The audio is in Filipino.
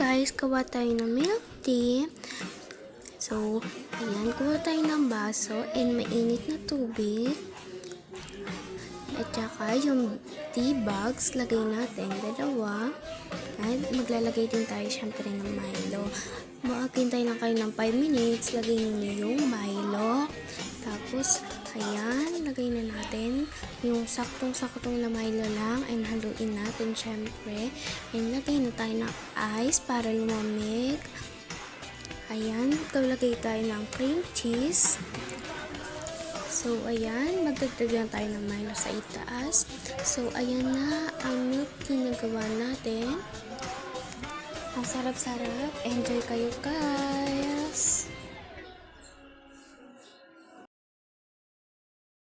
guys, kuha tayo ng milk tea. So, ayan, kuha tayo ng baso and mainit na tubig. At saka yung tea bags, lagay natin dalawa. At maglalagay din tayo syempre ng Milo. Maghintay lang kayo ng 5 minutes, lagay niyo yung Milo. Tapos, ayan, lagay na natin yung saktong-saktong na Milo lang and haluin natin syempre. And lagay na tayo ng ice para lumamig. Ayan, lagay tayo ng cream cheese. So, ayan, magdagdag lang tayo ng Milo sa itaas. So, ayan na ang milk tea na gawa natin. Ang sarap-sarap. Enjoy kayo guys!